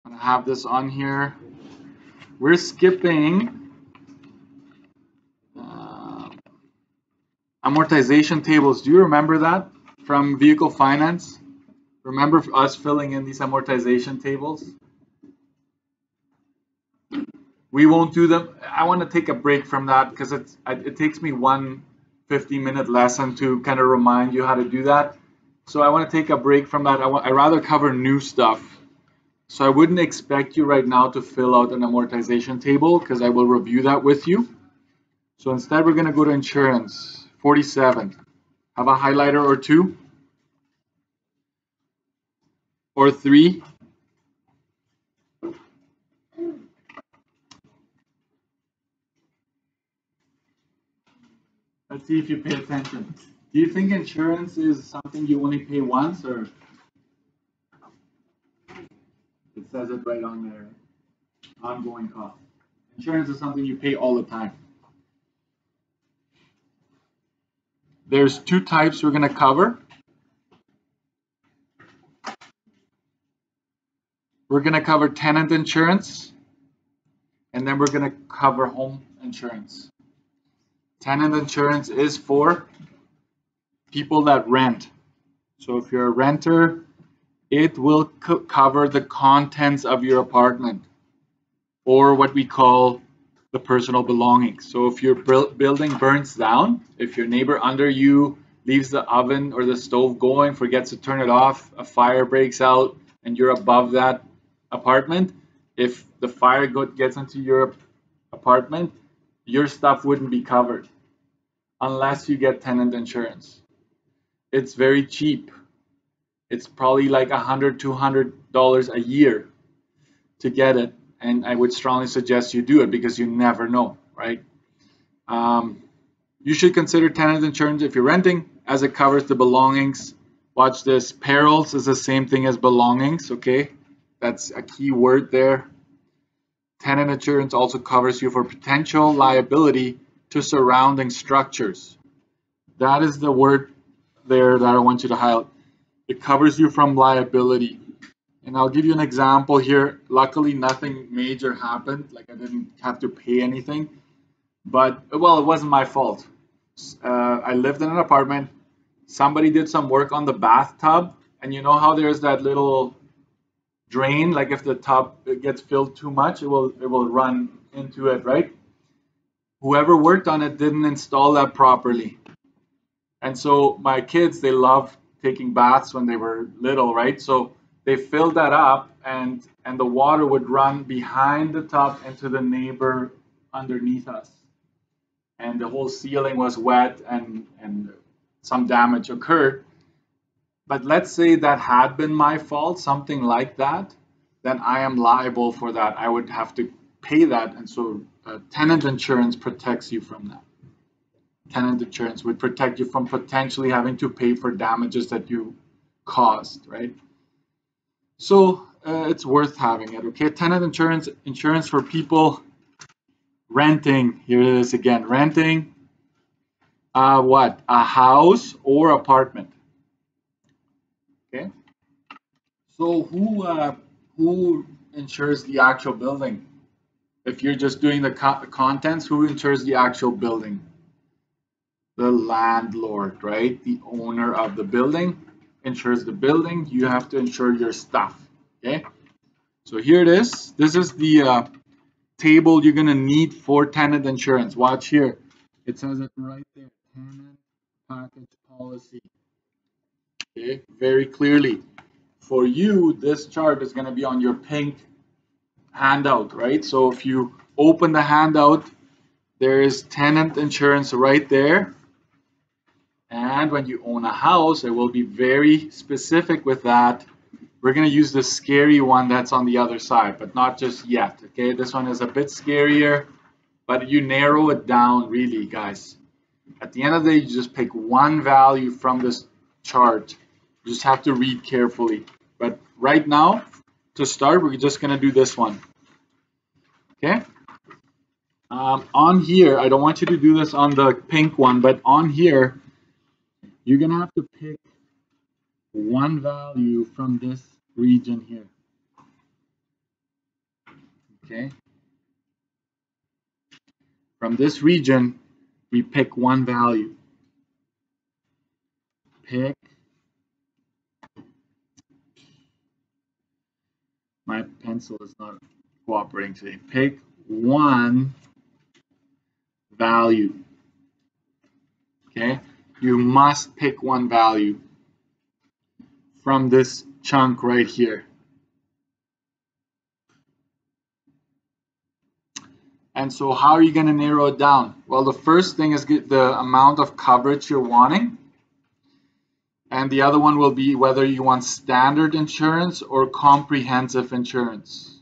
I'm gonna have this on here. We're skipping amortization tables. Do you remember that from vehicle finance? Remember us filling in these amortization tables? We won't do them. I want to take a break from that because it takes me one 50-minute lesson to kind of remind you how to do that. So I want to take a break from that. I'd rather cover new stuff. So I wouldn't expect you right now to fill out an amortization table because I will review that with you. So instead, we're going to go to insurance, 47. Have a highlighter or two or three. Let's see if you pay attention. Do you think insurance is something you only pay once, or it says it right on there, ongoing cost? Insurance is something you pay all the time. There's two types we're going to cover. We're going to cover tenant insurance, and then we're going to cover home insurance. Tenant insurance is for people that rent. So if you're a renter, it will cover the contents of your apartment, or what we call the personal belongings. So if your building burns down, if your neighbor under you leaves the oven or the stove going, forgets to turn it off, a fire breaks out, and you're above that apartment, if the fire gets into your apartment, your stuff wouldn't be covered unless you get tenant insurance. It's very cheap. It's probably like $100, $200 a year to get it, and I would strongly suggest you do it because you never know, right? You should consider tenant insurance if you're renting, as it covers the belongings. Watch this. Perils is the same thing as belongings, okay? That's a key word there. Tenant insurance also covers you for potential liability to surrounding structures. That is the word there that I want you to highlight. It covers you from liability. And I'll give you an example here. Luckily, nothing major happened. Like I didn't have to pay anything. But, well, it wasn't my fault. I lived in an apartment. Somebody did some work on the bathtub. And you know how there's that little drain? Like if the tub gets filled too much, it will run into it, right? Whoever worked on it didn't install that properly. And so my kids, they love taking baths when they were little, right? So they filled that up, and the water would run behind the tub into the neighbor underneath us. And the whole ceiling was wet, and some damage occurred. But let's say that had been my fault, something like that, then I am liable for that. I would have to pay that. And so tenant insurance protects you from that. Tenant insurance would protect you from potentially having to pay for damages that you caused, right? So it's worth having it, okay? Tenant insurance for people renting. Here it is again, renting what? A house or apartment. Okay. So who insures the actual building? If you're just doing the contents, who insures the actual building? The landlord, right? The owner of the building insures the building. You have to insure your stuff. Okay. So here it is. This is the table you're gonna need for tenant insurance. Watch here. It says it right there. Tenant package policy. Okay, very clearly. For you, this chart is going to be on your pink handout, right? So if you open the handout, there is tenant insurance right there. And when you own a house, it will be very specific with that. We're going to use the scary one that's on the other side, but not just yet, okay? This one is a bit scarier, but you narrow it down really, guys. At the end of the day, you just pick one value from this chart. You just have to read carefully. But right now, to start, we're just going to do this one. Okay? On here, I don't want you to do this on the pink one, but on here, you're going to have to pick one value from this region here. Okay. From this region, we pick one value. Pick. My pencil is not cooperating today. Pick one value. Okay. You must pick one value from this chunk right here. And so how are you going to narrow it down? Well, the first thing is get the amount of coverage you're wanting. And the other one will be whether you want standard insurance or comprehensive insurance.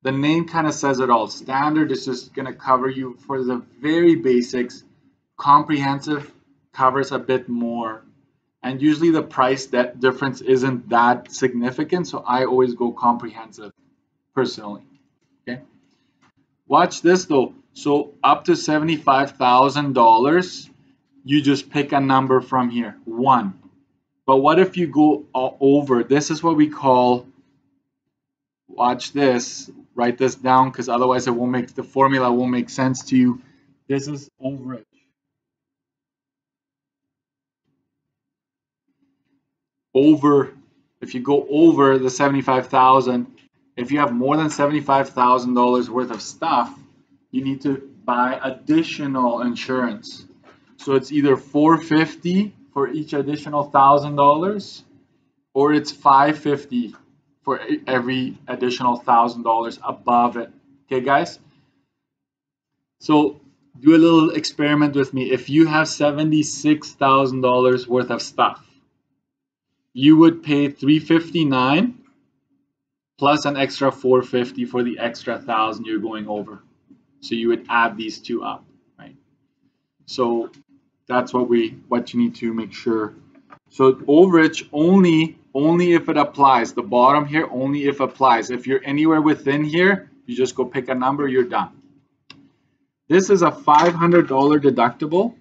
The name kind of says it all. Standard is just going to cover you for the very basics. Comprehensive covers a bit more. And usually the price difference isn't that significant. So I always go comprehensive personally. Okay. Watch this though. So up to $75,000, you just pick a number from here, 1. But what if you go over? This is what we call, watch this, write this down because otherwise it won't make, the formula won't make sense to you. This is overage. Over, if you go over the 75,000, if you have more than $75,000 worth of stuff, you need to buy additional insurance. So it's either $450 for each additional $1,000, or it's $550 for every additional $1,000 above it. Okay, guys? So do a little experiment with me. If you have $76,000 worth of stuff, you would pay $359 plus an extra $450 for the extra $1,000 you're going over. So you would add these two up, right? So that's what you need to make sure. So overage only if it applies. The bottom here only if applies. If you're anywhere within here, you just go pick a number, you're done. This is a $500 deductible.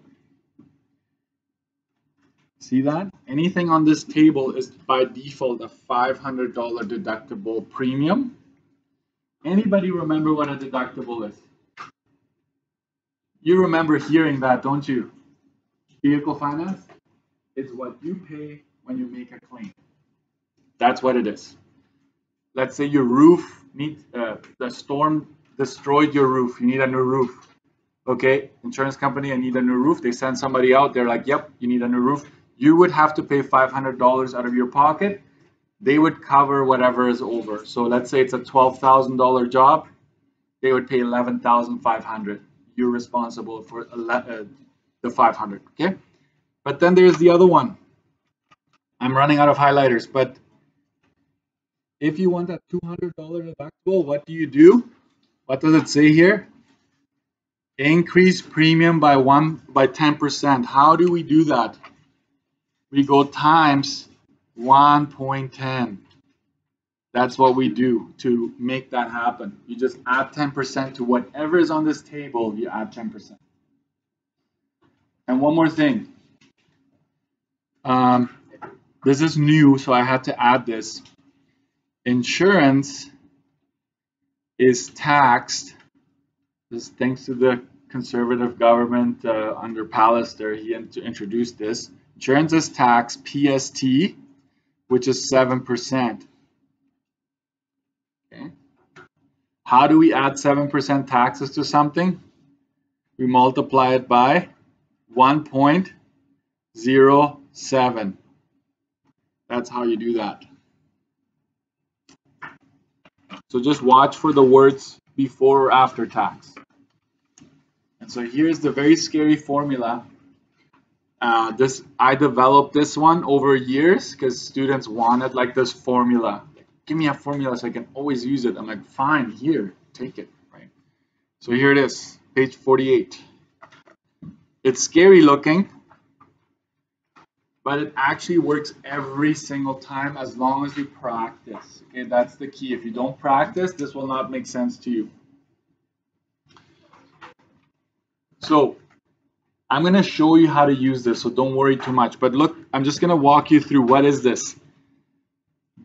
See that? Anything on this table is by default a $500 deductible premium. Anybody remember what a deductible is? You remember hearing that, don't you? Vehicle finance? It's what you pay when you make a claim. That's what it is. Let's say your roof needs, the storm destroyed your roof. You need a new roof. Okay, insurance company, I need a new roof. They send somebody out. They're like, yep, you need a new roof. You would have to pay $500 out of your pocket. They would cover whatever is over. So let's say it's a $12,000 job. They would pay $11,500. You're responsible for the $500. Okay, but then there's the other one. I'm running out of highlighters, but if you want a $200 deductible, what do? What does it say here? Increase premium by 10%. How do we do that? We go times 1.10. That's what we do to make that happen. You just add 10% to whatever is on this table, you add 10%. And one more thing. This is new, so I had to add this. Insurance is taxed. This thanks to the conservative government under Pallister, he introduced this. Insurance is taxed PST, which is 7%. Okay. How do we add 7% taxes to something? We multiply it by 1.07. That's how you do that. So just watch for the words before or after tax. And so here's the very scary formula. I developed this one over years because students wanted like this formula. Give me a formula so I can always use it. I'm like, fine, here, take it, right? So here it is, page 48. It's scary looking, but it actually works every single time as long as you practice. Okay, that's the key. If you don't practice, this will not make sense to you. So I'm going to show you how to use this, so don't worry too much. But look, I'm just going to walk you through what is this.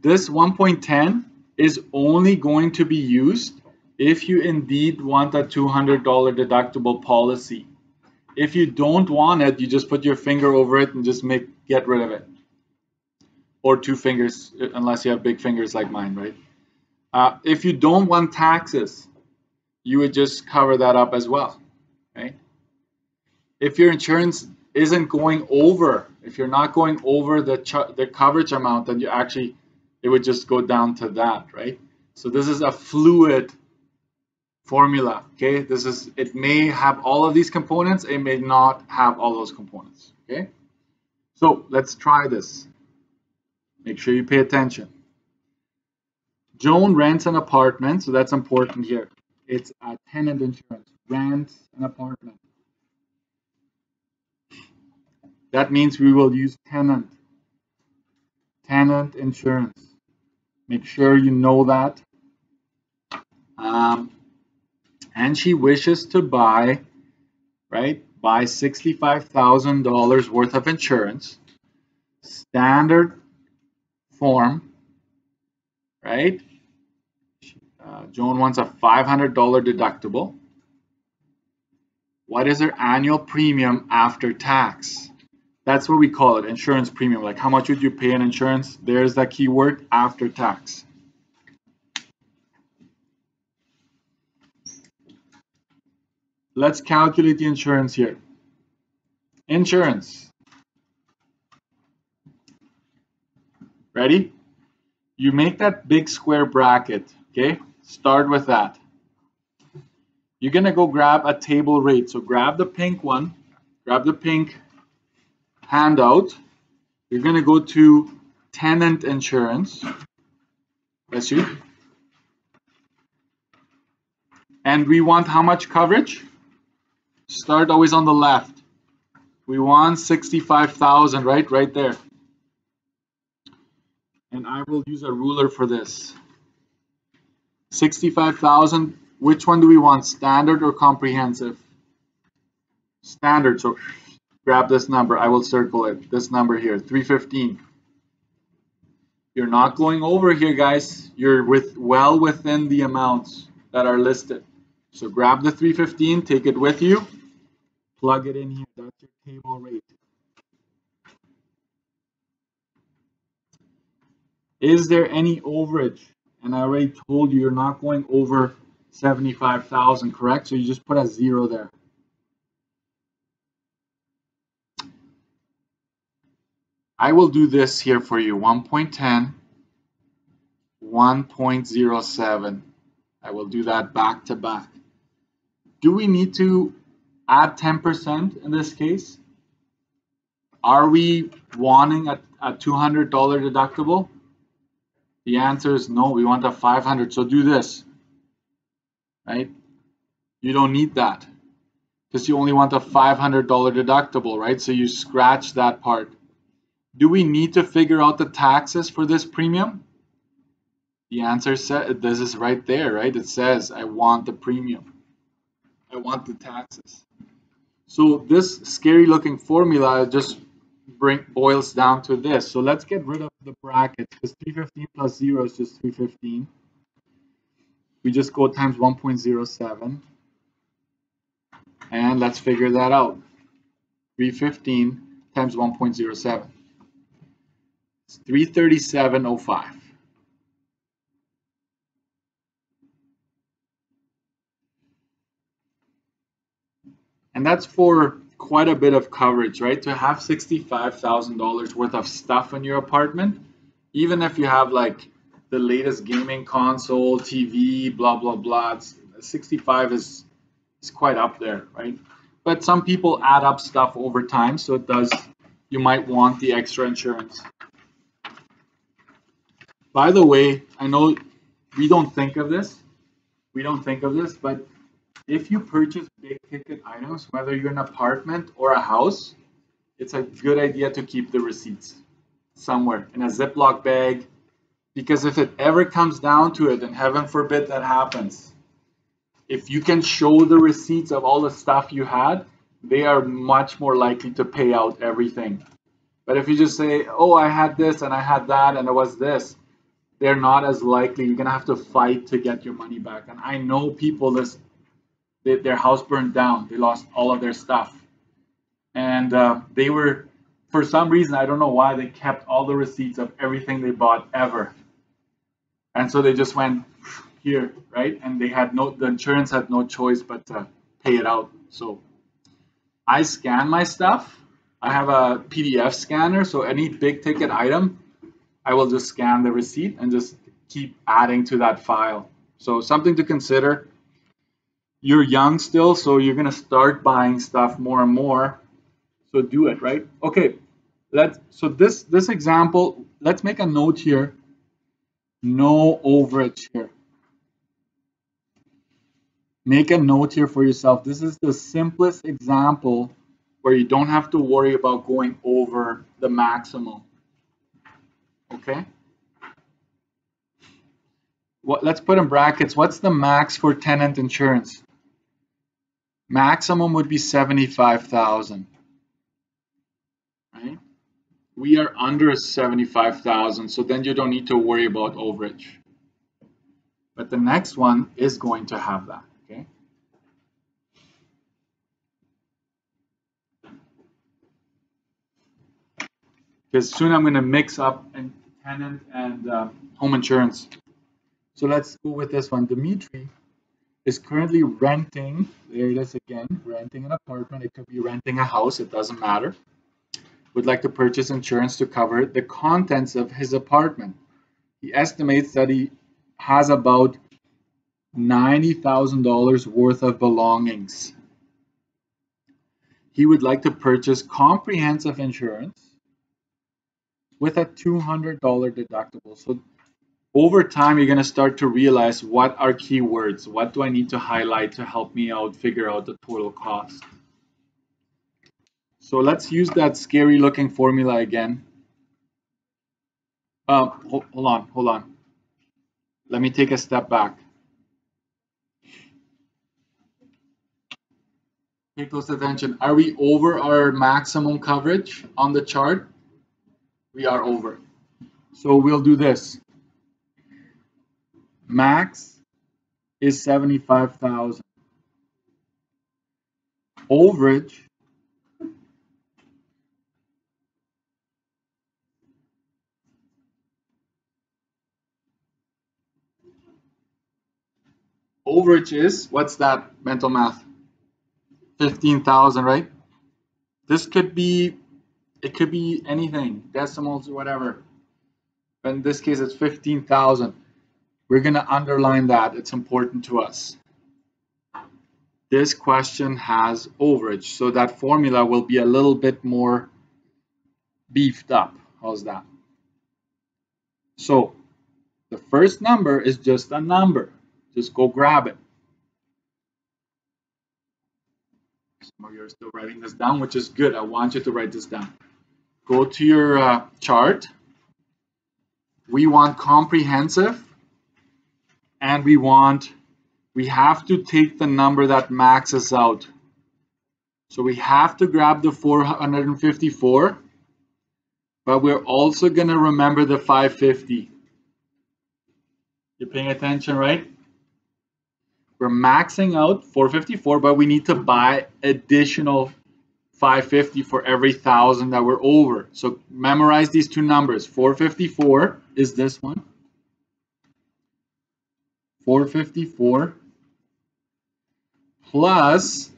This 1.10 is only going to be used if you indeed want a $200 deductible policy. If you don't want it, you just put your finger over it and just get rid of it. Or 2 fingers, unless you have big fingers like mine, right? If you don't want taxes, you would just cover that up as well, right? If your insurance isn't going over, if you're not going over the coverage amount, then it would just go down to that, right? So this is a fluid formula, okay? It may have all of these components, it may not have all those components, okay? So let's try this. Make sure you pay attention. Joan rents an apartment, so that's important here. It's a tenant insurance, rents an apartment. That means we will use tenant insurance. Make sure you know that. And she wishes to buy $65,000 worth of insurance, standard form, right? Joan wants a $500 deductible. What is her annual premium after tax? That's what we call it, insurance premium. Like, how much would you pay in insurance? There's that keyword, after tax. Let's calculate the insurance here. Insurance. Ready? You make that big square bracket, okay? Start with that. You're gonna go grab a table rate. So grab the pink one, grab the pink handout. You're gonna go to tenant insurance. That's you. And we want how much coverage? Start always on the left. We want 65,000, right? Right there. And I will use a ruler for this. 65,000. Which one do we want? Standard or comprehensive? Standard. So grab this number. I will circle it. This number here, 315. You're not going over here, guys. You're well within the amounts that are listed. So grab the 315, take it with you, plug it in here. That's your table rate. Is there any overage? And I already told you you're not going over 75,000, correct? So you just put a 0 there. I will do this here for you, 1.10, 1.07. I will do that back to back. Do we need to add 10% in this case? Are we wanting a $200 deductible? The answer is no, we want a 500. So do this, right? You don't need that because you only want a $500 deductible, right? So you scratch that part. Do we need to figure out the taxes for this premium? The answer says, this is right there, right? It says, I want the premium. I want the taxes. So this scary looking formula just boils down to this. So let's get rid of the brackets because 315 plus 0 is just 315. We just go times 1.07. And let's figure that out. 315 times 1.07. It's 337.05. And that's for quite a bit of coverage, right? To have $65,000 worth of stuff in your apartment, even if you have like the latest gaming console, TV, blah, blah, blah, 65 is quite up there, right? But some people add up stuff over time, so you might want the extra insurance. By the way, I know we don't think of this, but if you purchase big ticket items, whether you're an apartment or a house, it's a good idea to keep the receipts somewhere in a Ziploc bag, because if it ever comes down to it, and heaven forbid that happens, if you can show the receipts of all the stuff you had, they are much more likely to pay out everything. But if you just say, oh, I had this and I had that and it was this, they're not as likely. You're gonna have to fight to get your money back. And I know people their house burned down. They lost all of their stuff, and they were, for some reason, I don't know why, they kept all the receipts of everything they bought ever, and so they just went here, right? And the insurance had no choice but to pay it out. So I scan my stuff. I have a PDF scanner, so any big ticket item, I will just scan the receipt and just keep adding to that file. So something to consider. You're young still, so you're gonna start buying stuff more and more. So do it, right? Okay, so this example, let's make a note here. No overage here. Make a note here for yourself. This is the simplest example where you don't have to worry about going over the maximum. Okay? Let's put in brackets. What's the max for tenant insurance? Maximum would be 75,000. Right? We are under 75,000, so then you don't need to worry about overage. But the next one is going to have that. Okay? Because soon I'm going to mix up tenant and home insurance. So let's go with this one. Dimitri is currently renting, there it is again, renting an apartment. It could be renting a house, it doesn't matter. Would like to purchase insurance to cover the contents of his apartment. He estimates that he has about $90,000 worth of belongings. He would like to purchase comprehensive insurance with a $200 deductible. So over time, you're going to start to realize what are keywords. What do I need to highlight to help me out, figure out the total cost? So let's use that scary looking formula again. Hold on. Let me take a step back. Pay close attention. Are we over our maximum coverage on the chart? We are over. So we'll do this. Max is 75,000. Overage is, what's that mental math? 15,000, right? This could be, it could be anything, decimals or whatever. But in this case, it's 15,000. We're going to underline that. It's important to us. This question has overage, so that formula will be a little bit more beefed up. How's that? So the first number is just a number. Just go grab it. Some of you are still writing this down, which is good. I want you to write this down. Go to your chart. We want comprehensive, and we have to take the number that maxes out. So we have to grab the 454, but we're also going to remember the 550. You're paying attention, right? We're maxing out 454, but we need to buy additional 550 for every 1,000 that we're over. So memorize these two numbers. 454 is this one. 454 plus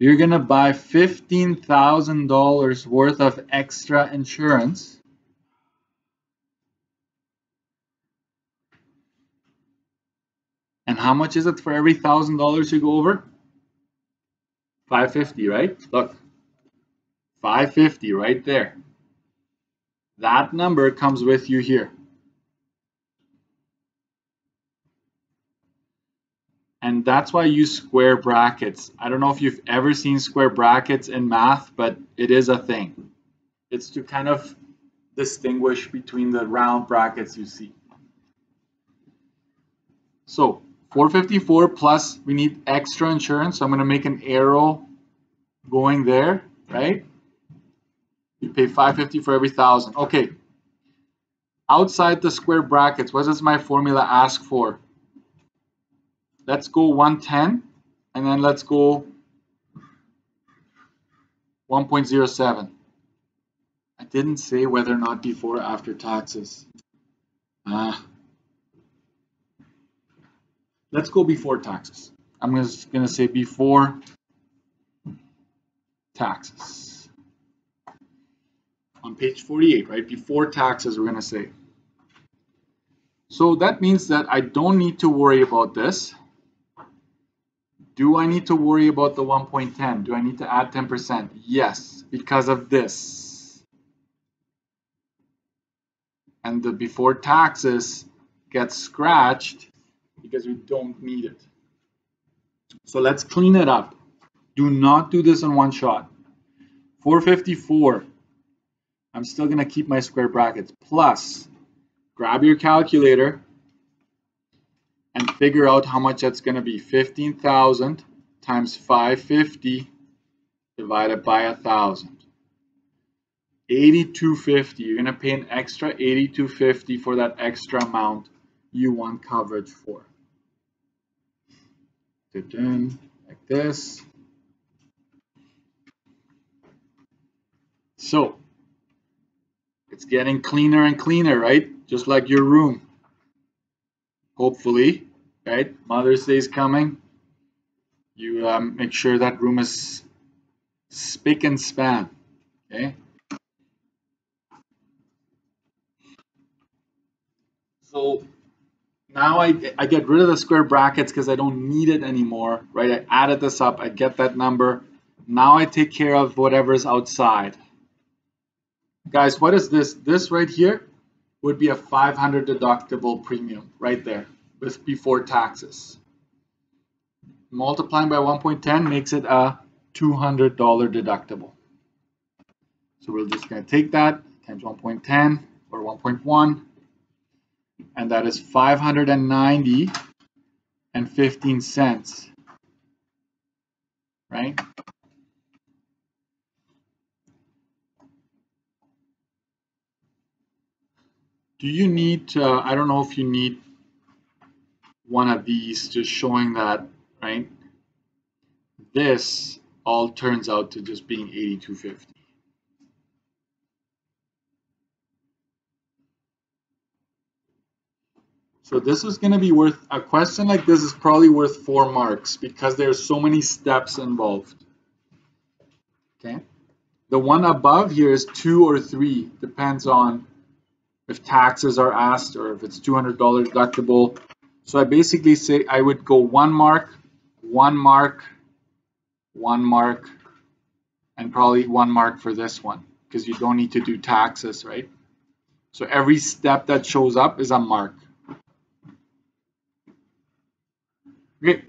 you're going to buy $15,000 worth of extra insurance. And how much is it for every $1,000 you go over? 550, right? Look, 550 right there. That number comes with you here. And that's why I use square brackets. I don't know if you've ever seen square brackets in math, but it is a thing. It's to kind of distinguish between the round brackets you see. So 454 plus we need extra insurance. So I'm going to make an arrow going there, right? You pay 550 for every 1,000. Okay. Outside the square brackets, what does my formula ask for? Let's go 110, and then let's go 1.07. I didn't say whether or not before or after taxes. Let's go before taxes. I'm just going to say before taxes. On page 48, right? Before taxes, we're going to say. So that means that I don't need to worry about this. Do I need to worry about the 1.10? Do I need to add 10%? Yes, because of this. And the before taxes gets scratched because we don't need it. So let's clean it up. Do not do this in one shot. 454. I'm still going to keep my square brackets. Plus, grab your calculator and figure out how much that's going to be. 15,000 times 550 divided by 1,000. 8250. You're going to pay an extra 8250 for that extra amount you want coverage for. Like this. So it's getting cleaner and cleaner, right? Just like your room. Hopefully, right? Mother's Day is coming. You make sure that room is spick and span. Okay. So now I get rid of the square brackets because I don't need it anymore, right? I added this up, I get that number. Now I take care of whatever's outside. Guys, what is this? This right here would be a 500 deductible premium right there with before taxes. Multiplying by 1.10 makes it a $200 deductible. So we're just going to take that times 1.10 or 1.1, and that is 590 and 15 cents, right? Do you need to, I don't know if you need one of these just showing that, right? This all turns out to just being 8250. So this is going to be worth, a question like this is probably worth 4 marks because there's so many steps involved. Okay. The one above here is 2 or 3, depends on if taxes are asked or if it's $200 deductible. So I basically say I would go 1 mark, 1 mark, 1 mark, and probably 1 mark for this one because you don't need to do taxes, right? So every step that shows up is a mark. Great.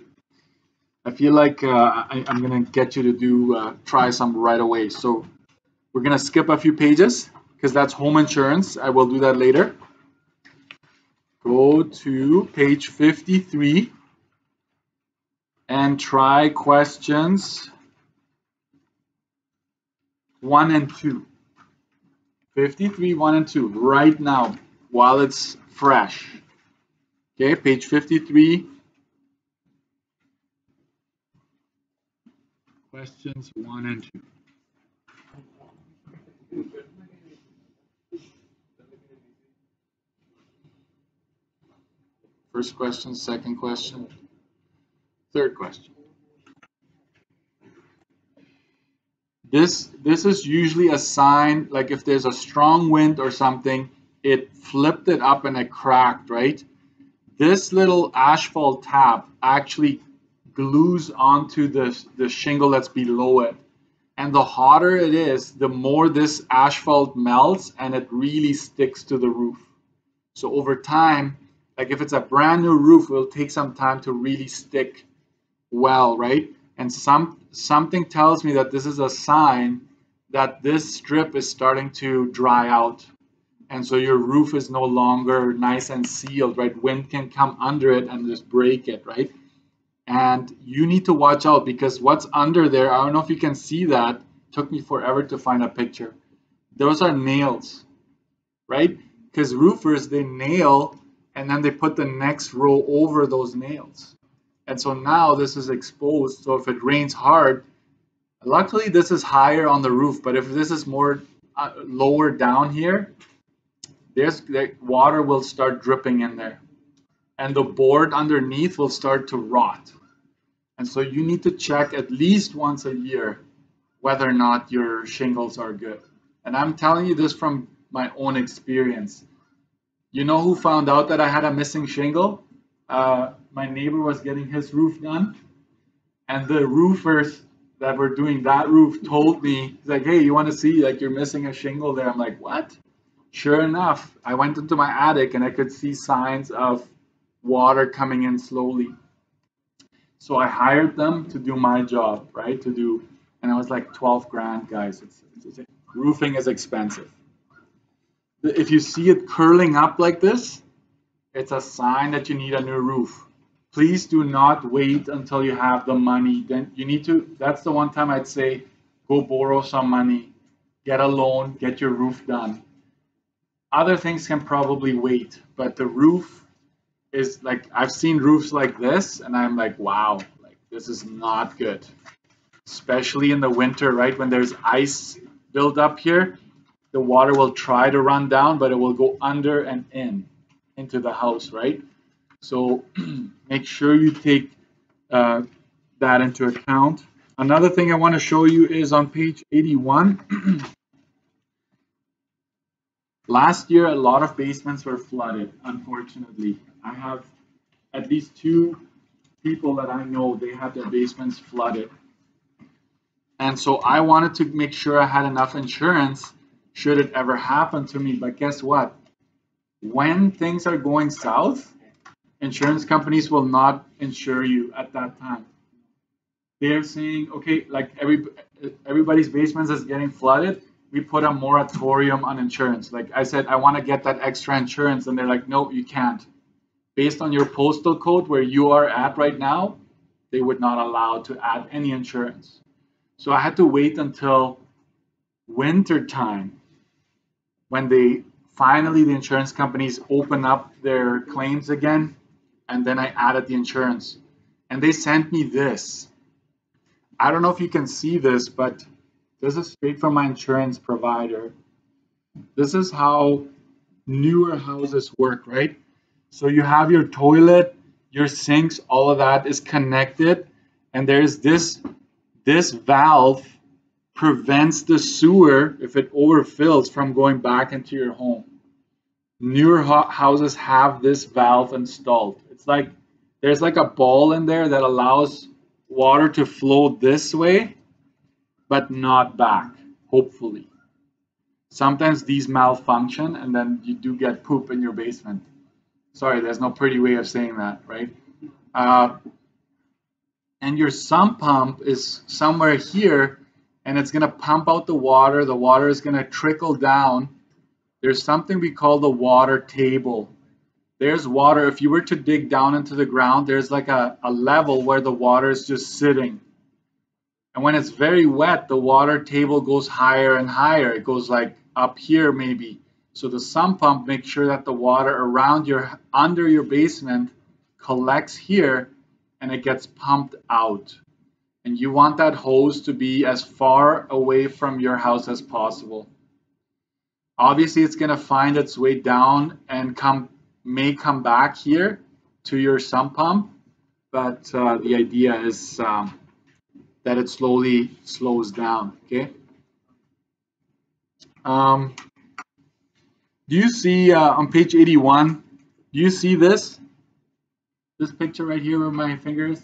I feel like I'm going to get you to do try some right away. So we're going to skip a few pages because that's home insurance. I will do that later. Go to page 53 and try questions 1 and 2. 53, 1 and 2 right now while it's fresh. Okay, page 53. Questions 1 and 2. First question, second question, third question. This is usually a sign, like if there's a strong wind or something, it flipped it up and it cracked, right? This little asphalt tab actually glues onto the shingle that's below it. And the hotter it is, the more this asphalt melts and it really sticks to the roof. So over time, like if it's a brand new roof, it will take some time to really stick well, right? And something tells me that this is a sign that this strip is starting to dry out. And so your roof is no longer nice and sealed, right? Wind can come under it and just break it, right? And you need to watch out because what's under there, I don't know if you can see that. It took me forever to find a picture. Those are nails, right? because roofers, they nail and then they put the next row over those nails. And so now this is exposed. So if it rains hard, luckily this is higher on the roof, but if this is more lower down here, the water will start dripping in there. And the board underneath will start to rot. And so you need to check at least once a year whether or not your shingles are good. And I'm telling you this from my own experience. You know who found out that I had a missing shingle? My neighbor was getting his roof done, and the roofers that were doing that roof told me, he's like, hey, you want to see, like, you're missing a shingle there? I'm like, what? Sure enough, I went into my attic and I could see signs of water coming in slowly. So I hired them to do my job, right? And I was like, 12 grand, guys. Roofing is expensive. If you see it curling up like this, it's a sign that you need a new roof. Please do not wait until you have the money. Then you need to, that's the one time I'd say, go borrow some money, get a loan, get your roof done. Other things can probably wait, but the roof is like, I've seen roofs like this and I'm like, wow, like this is not good. Especially in the winter, right? When there's ice built up here, the water will try to run down, but it will go under and into the house, right? So make sure you take that into account. Another thing I want to show you is on page 81. Last year, a lot of basements were flooded, unfortunately. I have at least 2 people that I know, they had their basements flooded. And so I wanted to make sure I had enough insurance should it ever happen to me. But guess what? When things are going south, insurance companies will not insure you at that time. They're saying, okay, like everybody's basements is getting flooded. We put a moratorium on insurance. Like I said, I want to get that extra insurance. And they're like, no, you can't. Based on your postal code where you are at right now, they would not allow to add any insurance. So I had to wait until winter time when the insurance companies open up their claims again, and then I added the insurance. And they sent me this. I don't know if you can see this, but this is straight from my insurance provider. This is how newer houses work, right? So you have your toilet, your sinks, all of that is connected, and there's this valve prevents the sewer, if it overfills, from going back into your home. Newer houses have this valve installed. It's like there's like a ball in there that allows water to flow this way, but not back, hopefully. Sometimes these malfunction and then you do get poop in your basement. Sorry, there's no pretty way of saying that, right? And your sump pump is somewhere here, and it's going to pump out the water. The water is going to trickle down. There's something we call the water table. There's water. If you were to dig down into the ground, there's like a level where the water is just sitting. And when it's very wet, the water table goes higher and higher. It goes like up here maybe. So the sump pump makes sure that the water around under your basement collects here and it gets pumped out. And you want that hose to be as far away from your house as possible. Obviously, it's going to find its way down and may come back here to your sump pump, but the idea is that it slowly slows down, okay? Do you see on page 81, do you see this? This picture right here where my finger is?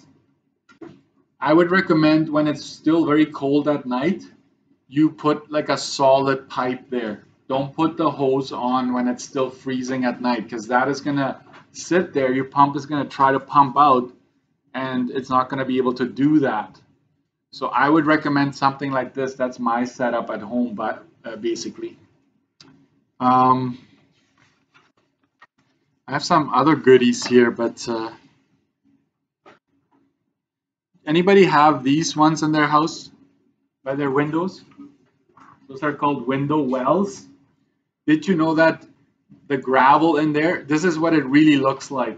I would recommend when it's still very cold at night, you put like a solid pipe there. Don't put the hose on when it's still freezing at night, because that is going to sit there. Your pump is going to try to pump out and it's not going to be able to do that. So I would recommend something like this. That's my setup at home, but basically. I have some other goodies here, but anybody have these ones in their house by their windows? Those are called window wells. Did you know that the gravel in there, this is what it really looks like.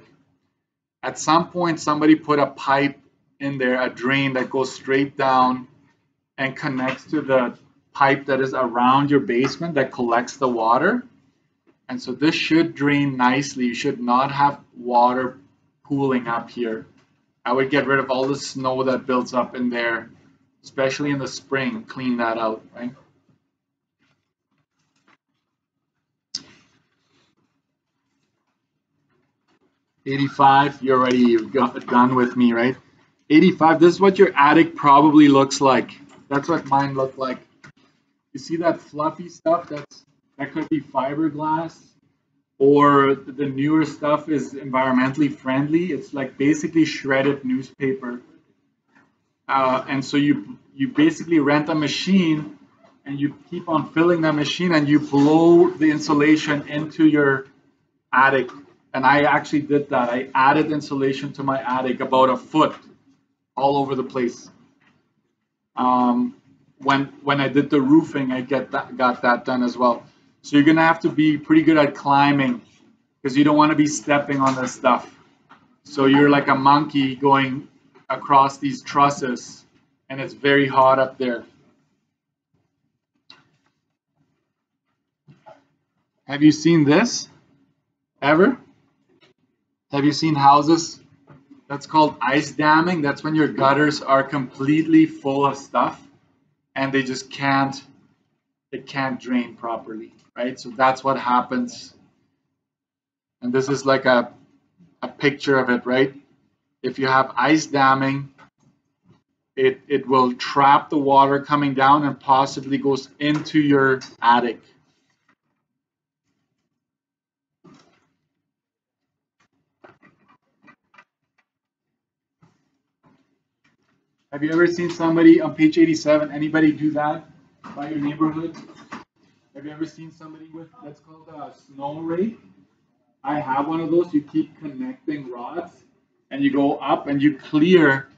At some point, somebody put a pipe in there, a drain that goes straight down and connects to the pipe that is around your basement that collects the water. And so this should drain nicely. You should not have water pooling up here. I would get rid of all the snow that builds up in there, especially in the spring. Clean that out, right? $85, you've got done with me, right? 85, this is what your attic probably looks like. That's what mine looked like. You see that fluffy stuff? That could be fiberglass, or the newer stuff is environmentally friendly. It's like basically shredded newspaper. And so you basically rent a machine and you keep on filling that machine and you blow the insulation into your attic. And I actually did that. I added insulation to my attic about a foot all over the place. When I did the roofing, I got that done as well. So you're gonna have to be pretty good at climbing because you don't want to be stepping on this stuff. So you're like a monkey going across these trusses, and it's very hot up there. Have you seen this ever? Have you seen houses? That's called ice damming. That's when your gutters are completely full of stuff and they just can't drain properly, right? So that's what happens. And this is like a picture of it, right? If you have ice damming, it will trap the water coming down and possibly goes into your attic. Have you ever seen somebody on page 87, anybody do that by your neighborhood? Have you ever seen somebody with, that's called a snow rake? I have one of those. You keep connecting rods and you go up and you clear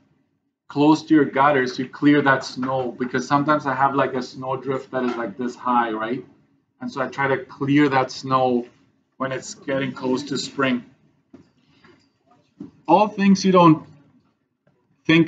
close to your gutters, you clear that snow, because sometimes I have like a snow drift that is like this high, right? And so I try to clear that snow when it's getting close to spring. All things you don't think